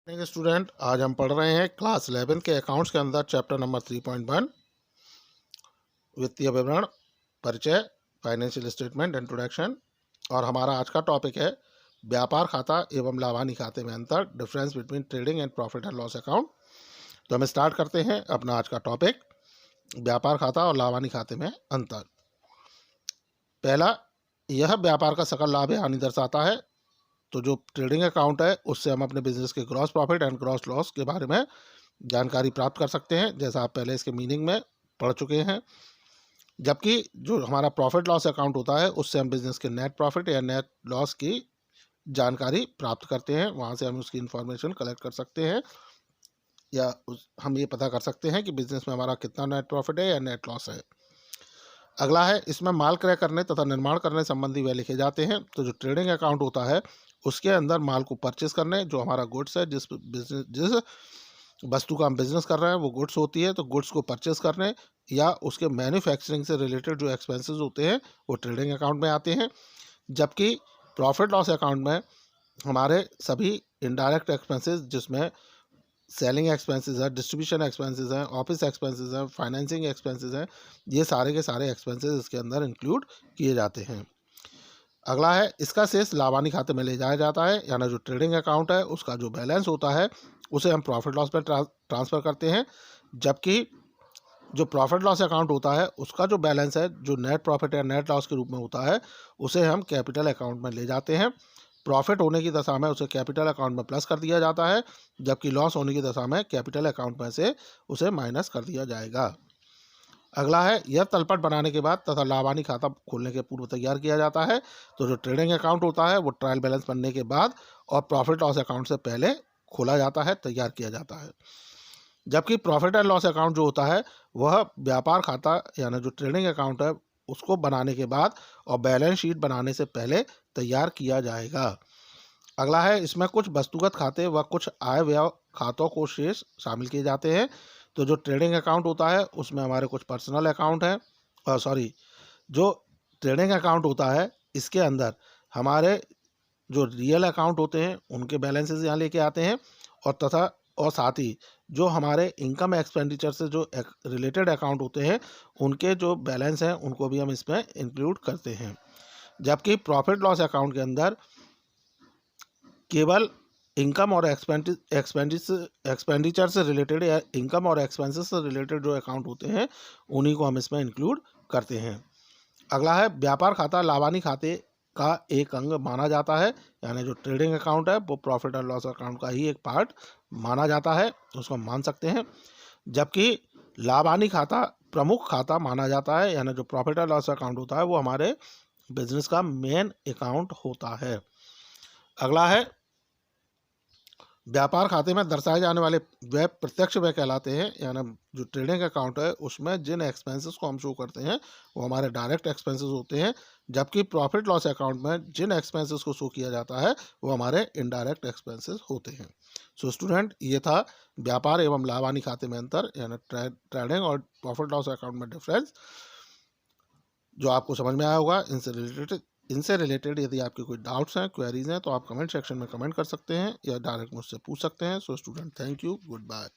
Student, आज हम पढ़ रहे हैं क्लास 11 के अकाउंट्स के अंदर चैप्टर नंबर 3.1 वित्तीय विवरण, परिचय, फाइनेंशियल स्टेटमेंट इंट्रोडक्शन। और हमारा आज का टॉपिक है व्यापार खाता एवं लाभानी खाते में अंतर, difference between trading and profit and loss account. तो हम स्टार्ट करते हैं अपना आज का टॉपिक, व्यापार खाता और लाभानी खाते में अंतर। पहला, यह व्यापार का सकल लाभ या हानि दर्शाता है। तो जो ट्रेडिंग अकाउंट है उससे हम अपने बिजनेस के gross profit and gross loss के बारे में जानकारी प्राप्त कर सकते हैं, जैसा आप पहले इसके मीनिंग में पढ़ चुके हैं। जबकि जो हमारा प्रॉफिट लॉस अकाउंट होता है उससे हम बिजनेस के नेट प्रॉफिट या नेट लॉस की जानकारी प्राप्त करते हैं, वहाँ से हम उसकी इंफॉर्मेशन कलेक्ट कर सकते हैं या हम ये पता कर सकते हैं कि बिजनेस में हमारा कितना नेट प्रॉफिट है या नेट लॉस है। अगला है, इसमें माल क्रय करने तथा निर्माण करने संबंधी व्यय लिखे जाते हैं। तो जो ट्रेडिंग अकाउंट होता है उसके अंदर माल को परचेस करने, जो हमारा गुड्स है, जिस वस्तु का हम बिजनेस कर रहे हैं वो गुड्स होती है, तो गुड्स को परचेस करने या उसके मैन्युफैक्चरिंग से रिलेटेड जो एक्सपेंसेस होते हैं वो ट्रेडिंग अकाउंट में आते हैं। जबकि प्रॉफिट लॉस अकाउंट में हमारे सभी इनडायरेक्ट एक्सपेंसेस, जिसमें सेलिंग एक्सपेंसेस है, डिस्ट्रीब्यूशन एक्सपेंसेस हैं, ऑफिस एक्सपेंसेस हैं, फाइनेंसिंग एक्सपेंसेस हैं, ये सारे के सारे एक्सपेंसेस इसके अंदर इंक्लूड किए जाते हैं। अगला है, इसका शेष लाभानी खाते में ले जाया जाता है, यानी जो ट्रेडिंग अकाउंट है उसका जो बैलेंस होता है उसे हम प्रॉफिट लॉस पर ट्रांसफ़र करते हैं। जबकि जो प्रॉफिट लॉस अकाउंट होता है उसका जो बैलेंस है, जो नेट प्रॉफिट या नेट लॉस के रूप में होता है, उसे हम कैपिटल अकाउंट में ले जाते हैं। प्रॉफिट होने की दशा में उसे कैपिटल अकाउंट में प्लस कर दिया जाता है, जबकि लॉस होने की दशा में कैपिटल अकाउंट में से उसे माइनस कर दिया जाएगा। अगला है, यह तलपट बनाने के बाद तथा लाभानी खाता खोलने के पूर्व तैयार किया जाता है। तो जो ट्रेडिंग अकाउंट होता है वो ट्रायल बैलेंस बनने के बाद और प्रॉफिट लॉस अकाउंट से पहले खोला जाता है, तैयार किया जाता है। जबकि प्रॉफिट एंड लॉस अकाउंट जो होता है वह व्यापार खाता यानी जो ट्रेडिंग अकाउंट है उसको बनाने के बाद और बैलेंस शीट बनाने से पहले तैयार किया जाएगा। अगला है, इसमें कुछ वस्तुगत खाते व कुछ आय व्यय खातों को शेष शामिल किए जाते हैं। तो जो ट्रेडिंग अकाउंट होता है उसमें हमारे कुछ पर्सनल अकाउंट हैं, जो ट्रेडिंग अकाउंट होता है इसके अंदर हमारे जो रियल अकाउंट होते हैं उनके बैलेंसेस यहाँ लेके आते हैं, और साथ ही जो हमारे इनकम एक्सपेंडिचर से जो रिलेटेड अकाउंट होते हैं उनके जो बैलेंस हैं उनको भी हम इसमें इंक्लूड करते हैं। जबकि प्रॉफिट लॉस अकाउंट के अंदर केवल इनकम और एक्सपेंडिचर से रिलेटेड या इनकम और एक्सपेंसेस से रिलेटेड जो अकाउंट होते हैं उन्हीं को हम इसमें इंक्लूड करते हैं। अगला है, व्यापार खाता लाभानी खाते का एक अंग माना जाता है, यानी जो ट्रेडिंग अकाउंट है वो प्रॉफिट एंड लॉस अकाउंट का ही एक पार्ट माना जाता है, उसको हम मान सकते हैं। जबकि लाभानी खाता प्रमुख खाता माना जाता है, यानी जो प्रॉफिट एंड लॉस अकाउंट होता है वो हमारे बिजनेस का मेन अकाउंट होता है। अगला है, व्यापार खाते में दर्शाए जाने वाले व्यय प्रत्यक्ष व्यय कहलाते हैं, यानी जो ट्रेडिंग अकाउंट है उसमें जिन एक्सपेंसेस को हम शो करते हैं वो हमारे डायरेक्ट एक्सपेंसेस होते हैं। जबकि प्रॉफिट लॉस अकाउंट में जिन एक्सपेंसेस को शो किया जाता है वो हमारे इनडायरेक्ट एक्सपेंसेस होते हैं। सो स्टूडेंट, ये था व्यापार एवं लाभानी खाते में अंतर, यानी ट्रेडिंग और प्रॉफिट लॉस अकाउंट में डिफरेंस, जो आपको समझ में आया होगा। इनसे रिलेटेड यदि आपके कोई डाउट्स हैं, क्वेरीज हैं, तो आप कमेंट सेक्शन में कमेंट कर सकते हैं या डायरेक्ट मुझसे पूछ सकते हैं। So student, thank you, good bye.